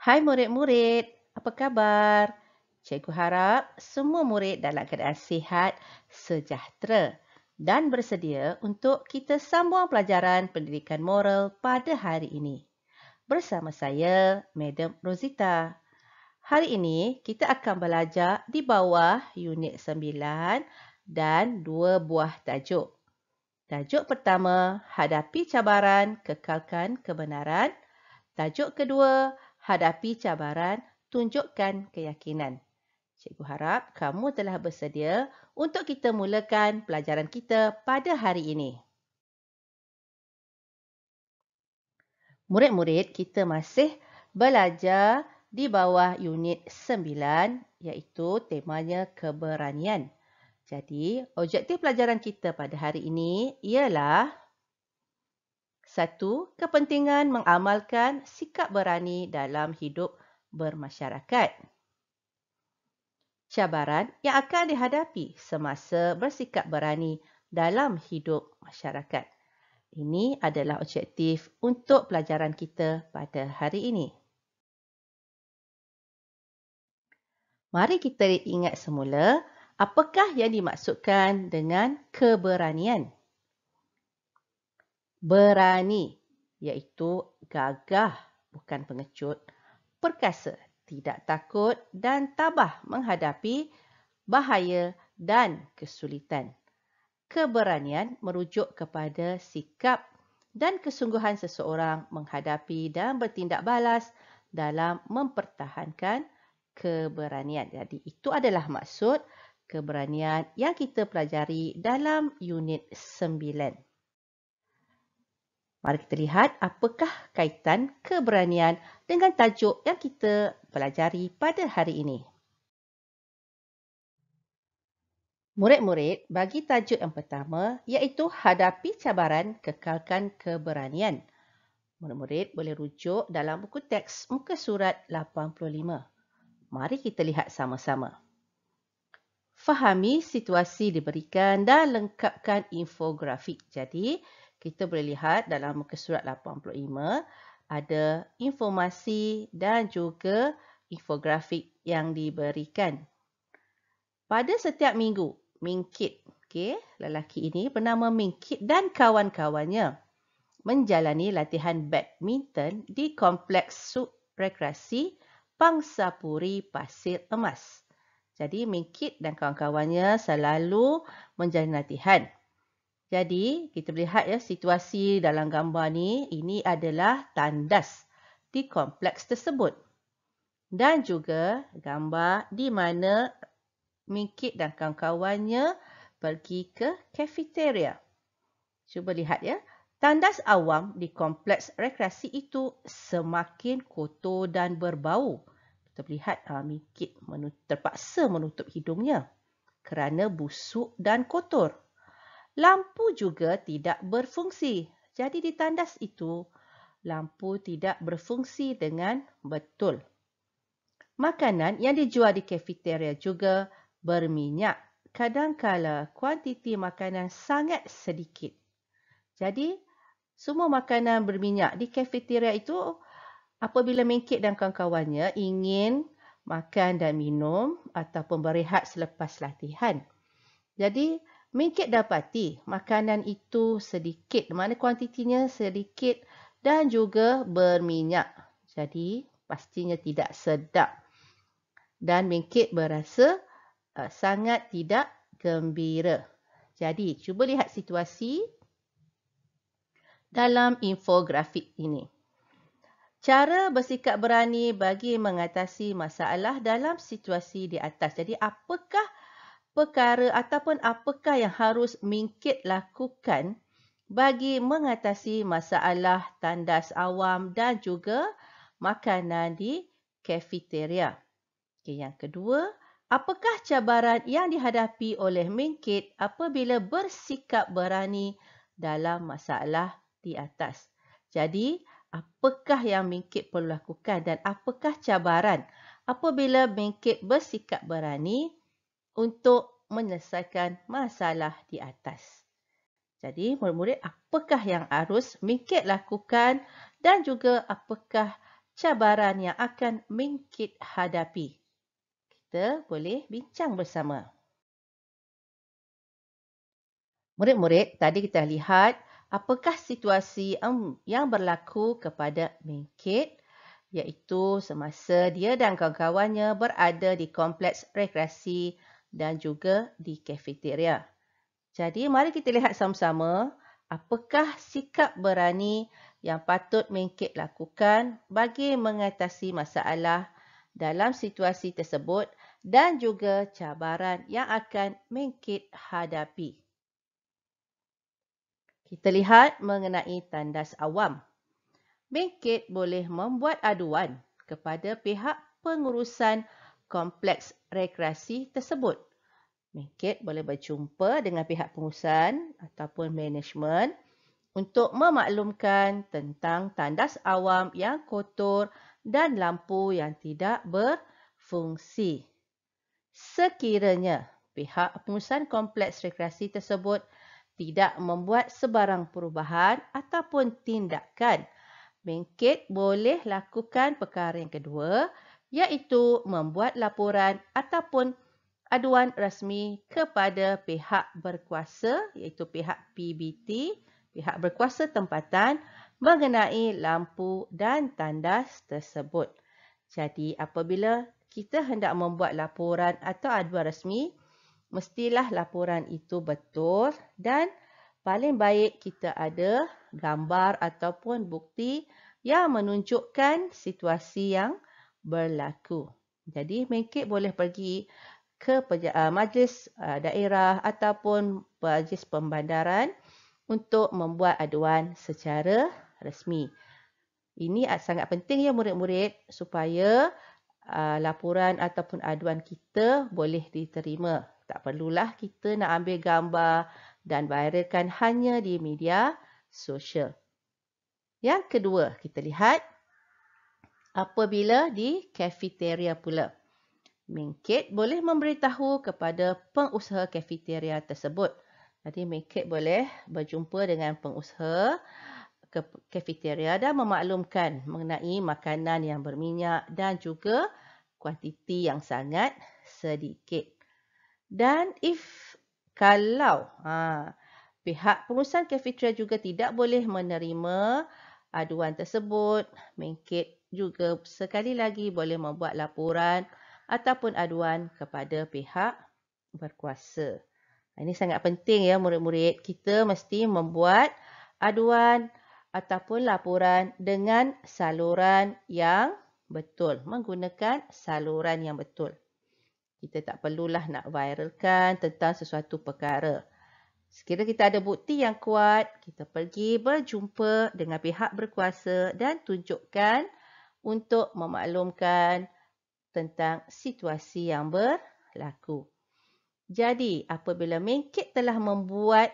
Hai murid-murid, apa khabar? Cikgu harap semua murid dalam keadaan sihat, sejahtera dan bersedia untuk kita sambung pelajaran pendidikan moral pada hari ini. Bersama saya, Madam Rosita. Hari ini kita akan belajar di bawah unit 9 dan dua buah tajuk. Tajuk pertama, hadapi cabaran, kekalkan kebenaran. Tajuk kedua, hadapi cabaran, tunjukkan keyakinan. Cikgu harap kamu telah bersedia untuk kita mulakan pelajaran kita pada hari ini. Murid-murid, kita masih belajar di bawah unit 9 iaitu temanya keberanian. Jadi, objektif pelajaran kita pada hari ini ialah 1. Kepentingan mengamalkan sikap berani dalam hidup bermasyarakat. Cabaran yang akan dihadapi semasa bersikap berani dalam hidup masyarakat. Ini adalah objektif untuk pelajaran kita pada hari ini. Mari kita ingat semula, apakah yang dimaksudkan dengan keberanian? Berani, iaitu gagah, bukan pengecut, perkasa, tidak takut dan tabah menghadapi bahaya dan kesulitan. Keberanian merujuk kepada sikap dan kesungguhan seseorang menghadapi dan bertindak balas dalam mempertahankan keberanian. Jadi itu adalah maksud keberanian yang kita pelajari dalam unit 9. Mari kita lihat apakah kaitan keberanian dengan tajuk yang kita pelajari pada hari ini. Murid-murid, bagi tajuk yang pertama iaitu hadapi cabaran, kekalkan keberanian. Murid-murid boleh rujuk dalam buku teks muka surat 85. Mari kita lihat sama-sama. Fahami situasi diberikan dan lengkapkan infografik. Jadi, kita boleh lihat dalam muka surat 85 ada informasi dan juga infografik yang diberikan. Pada setiap minggu, Mingkit, lelaki ini bernama Mingkit dan kawan-kawannya menjalani latihan badminton di kompleks rekreasi Pangsapuri Pasir Emas. Jadi Mingkit dan kawan-kawannya selalu menjalani latihan. Jadi kita lihat ya situasi dalam gambar ni, ini adalah tandas di kompleks tersebut. Dan juga gambar di mana Mingkit dan kawan-kawannya pergi ke kafeteria. Cuba lihat ya. Tandas awam di kompleks rekreasi itu semakin kotor dan berbau. Kita lihat Mingkit terpaksa menutup hidungnya kerana busuk dan kotor. Lampu juga tidak berfungsi. Jadi di tandas itu, lampu tidak berfungsi dengan betul. Makanan yang dijual di kafeteria juga berminyak. Kadangkala kuantiti makanan sangat sedikit. Jadi, semua makanan berminyak di kafeteria itu apabila Mingkit dan kawan-kawannya ingin makan dan minum ataupun berehat selepas latihan. Jadi, Mingkit dapati makanan itu sedikit, mana kuantitinya sedikit dan juga berminyak. Jadi, pastinya tidak sedap. Dan Mingkit berasa sangat tidak gembira. Jadi, cuba lihat situasi dalam infografik ini. Cara bersikap berani bagi mengatasi masalah dalam situasi di atas. Jadi, apakah perkara ataupun apakah yang harus Mingkit lakukan bagi mengatasi masalah tandas awam dan juga makanan di kafeteria? Yang kedua, apakah cabaran yang dihadapi oleh Mingkit apabila bersikap berani dalam masalah di atas? Jadi, apakah yang Mingkit perlu lakukan dan apakah cabaran apabila Mingkit bersikap berani untuk menyelesaikan masalah di atas? Jadi, murid-murid, apakah yang harus Mingkit lakukan dan juga apakah cabaran yang akan Mengkit hadapi? Kita boleh bincang bersama. Murid-murid, tadi kita lihat apakah situasi yang berlaku kepada Mengkit, iaitu semasa dia dan kawan-kawannya berada di kompleks rekreasi dan juga di kafeteria. Jadi, mari kita lihat sama-sama apakah sikap berani yang patut Mengkit lakukan bagi mengatasi masalah dalam situasi tersebut dan juga cabaran yang akan Mengkit hadapi. Kita lihat mengenai tandas awam. Mengkit boleh membuat aduan kepada pihak pengurusan kompleks rekreasi tersebut. Mengkit boleh berjumpa dengan pihak pengurusan ataupun management untuk memaklumkan tentang tandas awam yang kotor dan lampu yang tidak berfungsi. Sekiranya pihak pengurusan kompleks rekreasi tersebut tidak membuat sebarang perubahan ataupun tindakan, Mengkit boleh lakukan perkara yang kedua, iaitu membuat laporan ataupun aduan rasmi kepada pihak berkuasa, iaitu pihak PBT, pihak berkuasa tempatan mengenai lampu dan tandas tersebut. Jadi, apabila kita hendak membuat laporan atau aduan rasmi, mestilah laporan itu betul dan paling baik kita ada gambar ataupun bukti yang menunjukkan situasi yang berlaku. Jadi, Mengkit boleh pergi ke majlis daerah ataupun majlis pembandaran untuk membuat aduan secara rasmi. Ini sangat penting ya murid-murid supaya laporan ataupun aduan kita boleh diterima. Tak perlulah kita nak ambil gambar dan viralkan hanya di media sosial. Yang kedua, kita lihat apabila di kafeteria pula. Mengkit boleh memberitahu kepada pengusaha kafeteria tersebut. Jadi, Mengkit boleh berjumpa dengan pengusaha kafeteria dan memaklumkan mengenai makanan yang berminyak dan juga kuantiti yang sangat sedikit. Dan kalau pihak pengurusan kafeteria juga tidak boleh menerima aduan tersebut, Mengkit juga sekali lagi boleh membuat laporan ataupun aduan kepada pihak berkuasa. Ini sangat penting ya murid-murid. Kita mesti membuat aduan ataupun laporan dengan saluran yang betul. Menggunakan saluran yang betul. Kita tak perlulah nak viralkan tentang sesuatu perkara. Sekiranya kita ada bukti yang kuat, kita pergi berjumpa dengan pihak berkuasa dan tunjukkan untuk memaklumkan tentang situasi yang berlaku. Jadi, apabila Mengkit telah membuat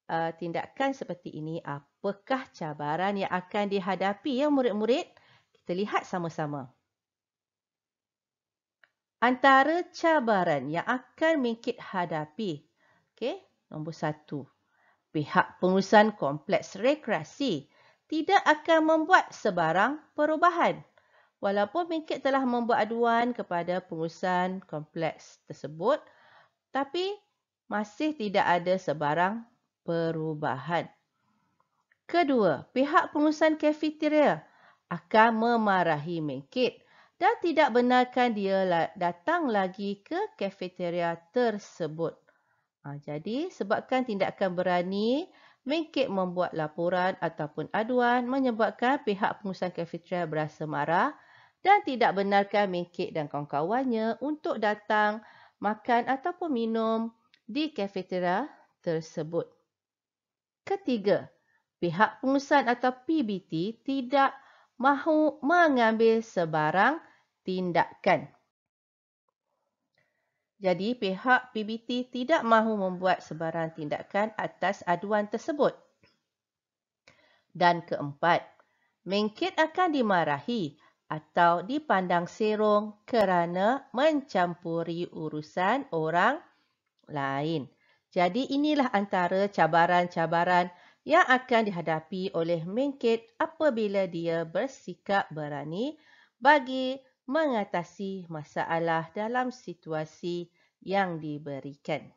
tindakan seperti ini, apakah cabaran yang akan dihadapi ya murid-murid? Kita lihat sama-sama. Antara cabaran yang akan Mengkit hadapi. Okey, nombor 1. Pihak pengurusan kompleks rekreasi tidak akan membuat sebarang perubahan. Walaupun Mengkit telah membuat aduan kepada pengurusan kompleks tersebut, tapi masih tidak ada sebarang perubahan. Kedua, pihak pengurusan kafeteria akan memarahi Mengkit dan tidak benarkan dia datang lagi ke kafeteria tersebut. Jadi, sebabkan tindakan berani, Mengkit membuat laporan ataupun aduan menyebabkan pihak pengurusan kafeteria berasa marah dan tidak benarkan Mengkit dan kawan-kawannya untuk datang makan ataupun minum di kafeteria tersebut. Ketiga, pihak pengurusan atau PBT tidak mahu mengambil sebarang tindakan. Jadi, pihak PBT tidak mahu membuat sebarang tindakan atas aduan tersebut. Dan keempat, Mengkit akan dimarahi atau dipandang serong kerana mencampuri urusan orang lain. Jadi inilah antara cabaran-cabaran yang akan dihadapi oleh Mingkit apabila dia bersikap berani bagi mengatasi masalah dalam situasi yang diberikan.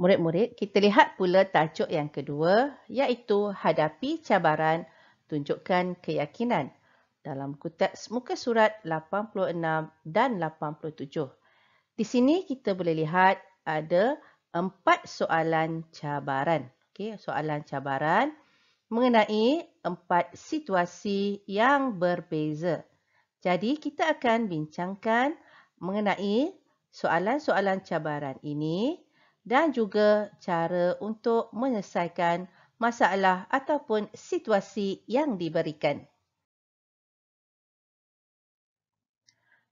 Murid-murid, kita lihat pula tajuk yang kedua, iaitu hadapi cabaran, tunjukkan keyakinan. Dalam buku teks muka surat 86 dan 87. Di sini kita boleh lihat ada 4 soalan cabaran. Okey, soalan cabaran mengenai 4 situasi yang berbeza. Jadi kita akan bincangkan mengenai soalan-soalan cabaran ini dan juga cara untuk menyelesaikan masalah ataupun situasi yang diberikan.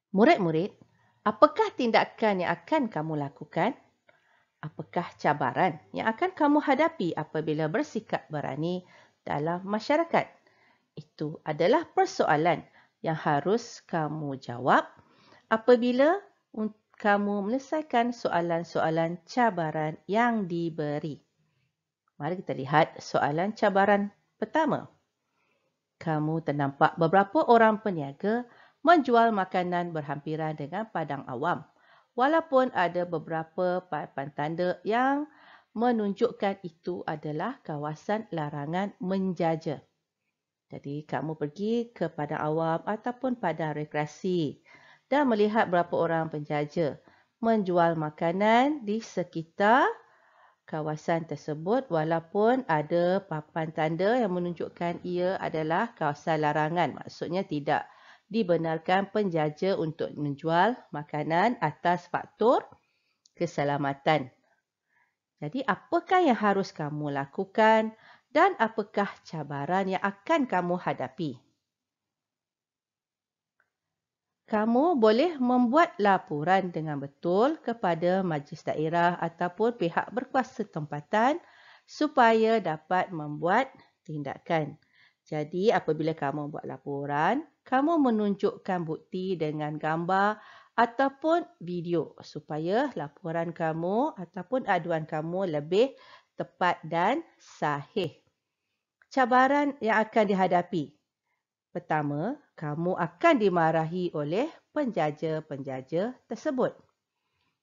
Murid-murid, apakah tindakan yang akan kamu lakukan? Apakah cabaran yang akan kamu hadapi apabila bersikap berani dalam masyarakat? Itu adalah persoalan yang harus kamu jawab apabila kamu menyelesaikan soalan-soalan cabaran yang diberi. Mari kita lihat soalan cabaran pertama. Kamu ternampak beberapa orang peniaga menjual makanan berhampiran dengan padang awam. Walaupun ada beberapa papan tanda yang menunjukkan itu adalah kawasan larangan menjaja. Jadi kamu pergi ke padang awam ataupun padang rekreasi dan melihat berapa orang penjaja menjual makanan di sekitar kawasan tersebut walaupun ada papan tanda yang menunjukkan ia adalah kawasan larangan. Maksudnya tidak dibenarkan penjaja untuk menjual makanan atas faktor keselamatan. Jadi apakah yang harus kamu lakukan dan apakah cabaran yang akan kamu hadapi? Kamu boleh membuat laporan dengan betul kepada majlis daerah ataupun pihak berkuasa tempatan supaya dapat membuat tindakan. Jadi apabila kamu buat laporan, kamu menunjukkan bukti dengan gambar ataupun video supaya laporan kamu ataupun aduan kamu lebih tepat dan sahih. Cabaran yang akan dihadapi. Pertama, kamu akan dimarahi oleh penjaja-penjaja tersebut.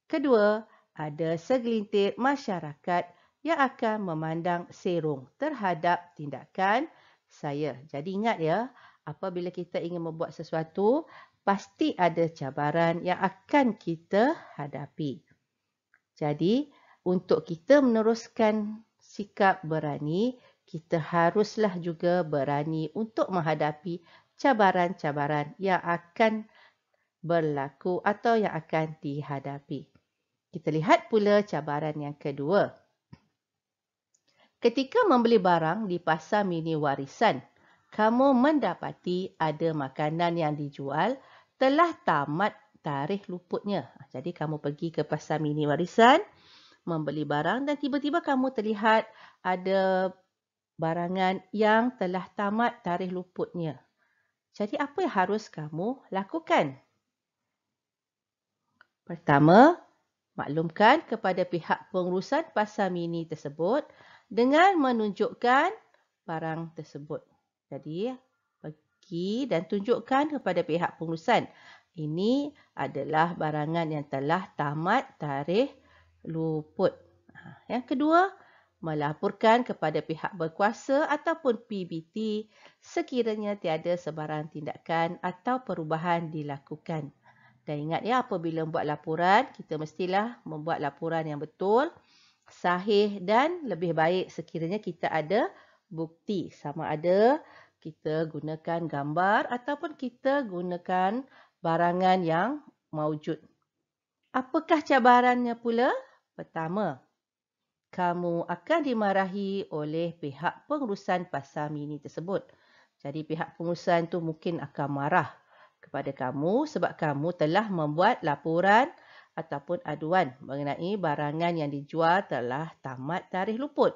Kedua, ada segelintir masyarakat yang akan memandang serong terhadap tindakan saya. Jadi ingat ya, apabila kita ingin membuat sesuatu, pasti ada cabaran yang akan kita hadapi. Jadi, untuk kita meneruskan sikap berani, kita haruslah juga berani untuk menghadapi cabaran-cabaran yang akan berlaku atau yang akan dihadapi. Kita lihat pula cabaran yang kedua. Ketika membeli barang di pasar mini warisan, kamu mendapati ada makanan yang dijual telah tamat tarikh luputnya. Jadi kamu pergi ke pasar mini warisan, membeli barang dan tiba-tiba kamu terlihat ada barangan yang telah tamat tarikh luputnya. Jadi apa yang harus kamu lakukan? Pertama, maklumkan kepada pihak pengurusan pasar mini tersebut dengan menunjukkan barang tersebut. Jadi, pergi dan tunjukkan kepada pihak pengurusan. Ini adalah barangan yang telah tamat tarikh luput. Yang kedua, melaporkan kepada pihak berkuasa ataupun PBT sekiranya tiada sebarang tindakan atau perubahan dilakukan. Dan ingat ya, apabila membuat laporan, kita mestilah membuat laporan yang betul, sahih dan lebih baik sekiranya kita ada bukti. Sama ada kita gunakan gambar ataupun kita gunakan barangan yang maujud. Apakah cabarannya pula? Pertama, kamu akan dimarahi oleh pihak pengurusan pasar mini tersebut. Jadi pihak pengurusan tu mungkin akan marah kepada kamu sebab kamu telah membuat laporan ataupun aduan mengenai barangan yang dijual telah tamat tarikh luput.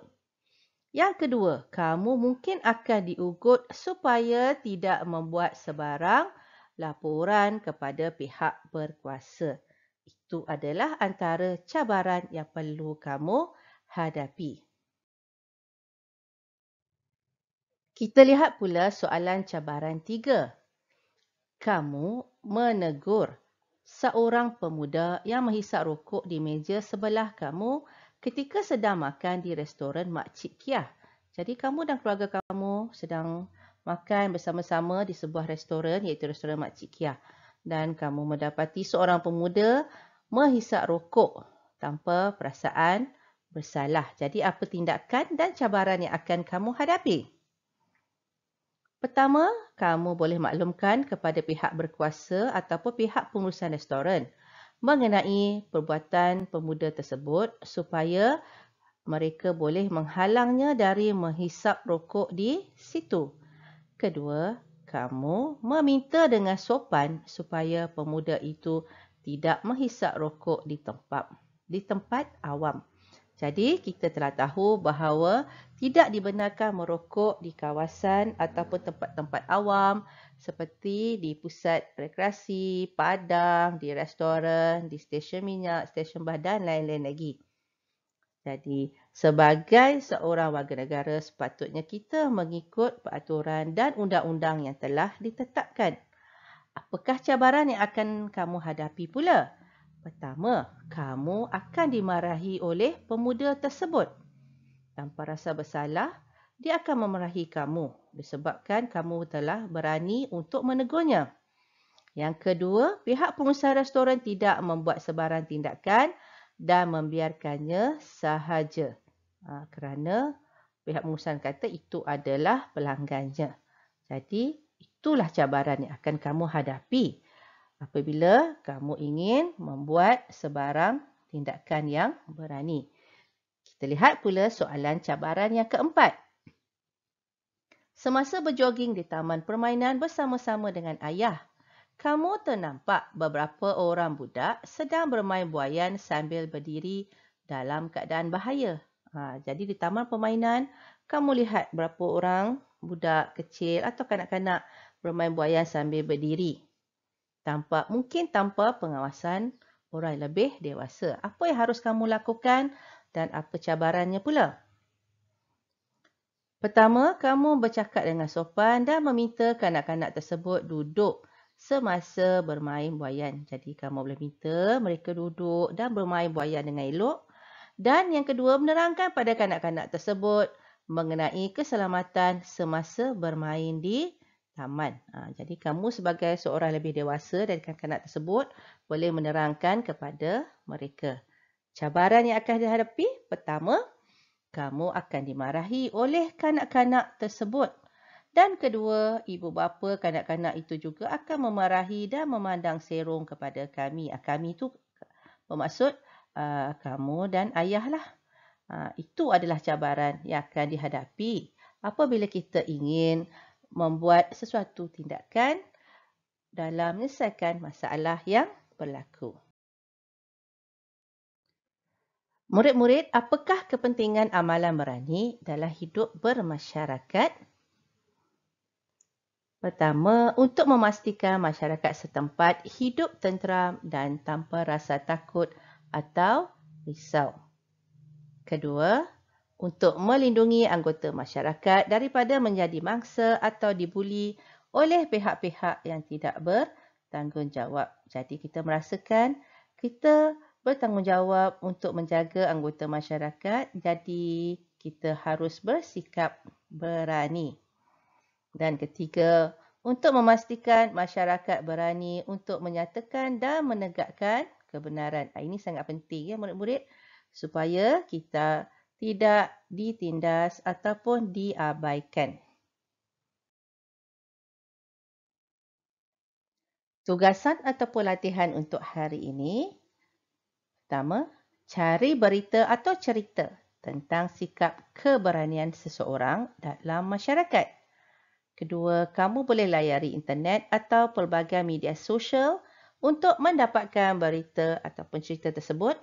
Yang kedua, kamu mungkin akan diugut supaya tidak membuat sebarang laporan kepada pihak berkuasa. Itu adalah antara cabaran yang perlu kamu hadapi. Kita lihat pula soalan cabaran 3. Kamu menegur seorang pemuda yang menghisap rokok di meja sebelah kamu ketika sedang makan di restoran Makcik Kiah. Jadi kamu dan keluarga kamu sedang makan bersama-sama di sebuah restoran iaitu restoran Makcik Kiah. Dan kamu mendapati seorang pemuda menghisap rokok tanpa perasaan bersalah. Jadi apa tindakan dan cabaran yang akan kamu hadapi? Pertama, kamu boleh maklumkan kepada pihak berkuasa ataupun pihak pengurusan restoran mengenai perbuatan pemuda tersebut supaya mereka boleh menghalangnya dari menghisap rokok di situ. Kedua, kamu meminta dengan sopan supaya pemuda itu tidak menghisap rokok di tempat awam. Jadi, kita telah tahu bahawa tidak dibenarkan merokok di kawasan ataupun tempat-tempat awam seperti di pusat rekreasi, padang, di restoran, di stesen minyak, stesen bas dan lain-lain lagi. Jadi, sebagai seorang warga negara, sepatutnya kita mengikut peraturan dan undang-undang yang telah ditetapkan. Apakah cabaran yang akan kamu hadapi pula? Pertama, kamu akan dimarahi oleh pemuda tersebut. Tanpa rasa bersalah, dia akan memarahi kamu disebabkan kamu telah berani untuk menegurnya. Yang kedua, pihak pengusaha restoran tidak membuat sebarang tindakan dan membiarkannya sahaja. Kerana pihak pengusaha kata itu adalah pelanggannya. Jadi, itulah cabaran yang akan kamu hadapi apabila kamu ingin membuat sebarang tindakan yang berani. Kita lihat pula soalan cabaran yang keempat. Semasa berjoging di taman permainan bersama-sama dengan ayah, kamu ternampak beberapa orang budak sedang bermain buaian sambil berdiri dalam keadaan bahaya. Jadi di taman permainan, kamu lihat berapa orang budak kecil atau kanak-kanak bermain buaian sambil berdiri. Mungkin tanpa pengawasan orang lebih dewasa. Apa yang harus kamu lakukan dan apa cabarannya pula? Pertama, kamu bercakap dengan sopan dan meminta kanak-kanak tersebut duduk semasa bermain buaian. Jadi, kamu boleh minta mereka duduk dan bermain buaian dengan elok. Dan yang kedua, menerangkan pada kanak-kanak tersebut mengenai keselamatan semasa bermain di taman. Jadi kamu sebagai seorang lebih dewasa dari kanak-kanak tersebut boleh menerangkan kepada mereka. Cabaran yang akan dihadapi, pertama, kamu akan dimarahi oleh kanak-kanak tersebut. Dan kedua, ibu bapa kanak-kanak itu juga akan memarahi dan memandang serong kepada kami. Kami itu bermaksud kamu dan ayahlah. Itu adalah cabaran yang akan dihadapi apabila kita ingin membuat sesuatu tindakan dalam menyelesaikan masalah yang berlaku. Murid-murid, apakah kepentingan amalan berani dalam hidup bermasyarakat? Pertama, untuk memastikan masyarakat setempat hidup tenteram dan tanpa rasa takut atau risau. Kedua, untuk melindungi anggota masyarakat daripada menjadi mangsa atau dibuli oleh pihak-pihak yang tidak bertanggungjawab. Jadi kita merasakan kita bertanggungjawab untuk menjaga anggota masyarakat, jadi kita harus bersikap berani. Dan ketiga, untuk memastikan masyarakat berani untuk menyatakan dan menegakkan kebenaran. Ini sangat penting ya murid-murid supaya kita tidak ditindas ataupun diabaikan. Tugasan ataupun latihan untuk hari ini. Pertama, cari berita atau cerita tentang sikap keberanian seseorang dalam masyarakat. Kedua, kamu boleh layari internet atau pelbagai media sosial untuk mendapatkan berita ataupun cerita tersebut.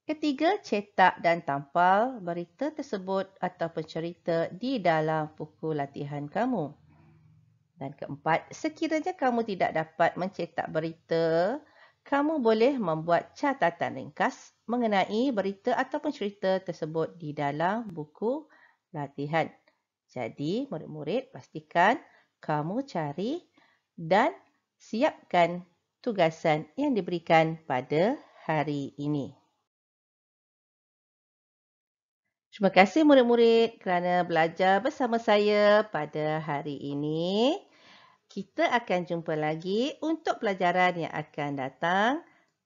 Ketiga, cetak dan tampal berita tersebut ataupun cerita di dalam buku latihan kamu. Dan keempat, sekiranya kamu tidak dapat mencetak berita, kamu boleh membuat catatan ringkas mengenai berita ataupun cerita tersebut di dalam buku latihan. Jadi, murid-murid pastikan kamu cari dan siapkan tugasan yang diberikan pada hari ini. Terima kasih murid-murid kerana belajar bersama saya pada hari ini. Kita akan jumpa lagi untuk pelajaran yang akan datang.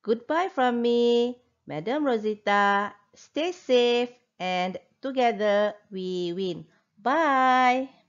Goodbye from me, Madam Rosita. Stay safe and together we win. Bye.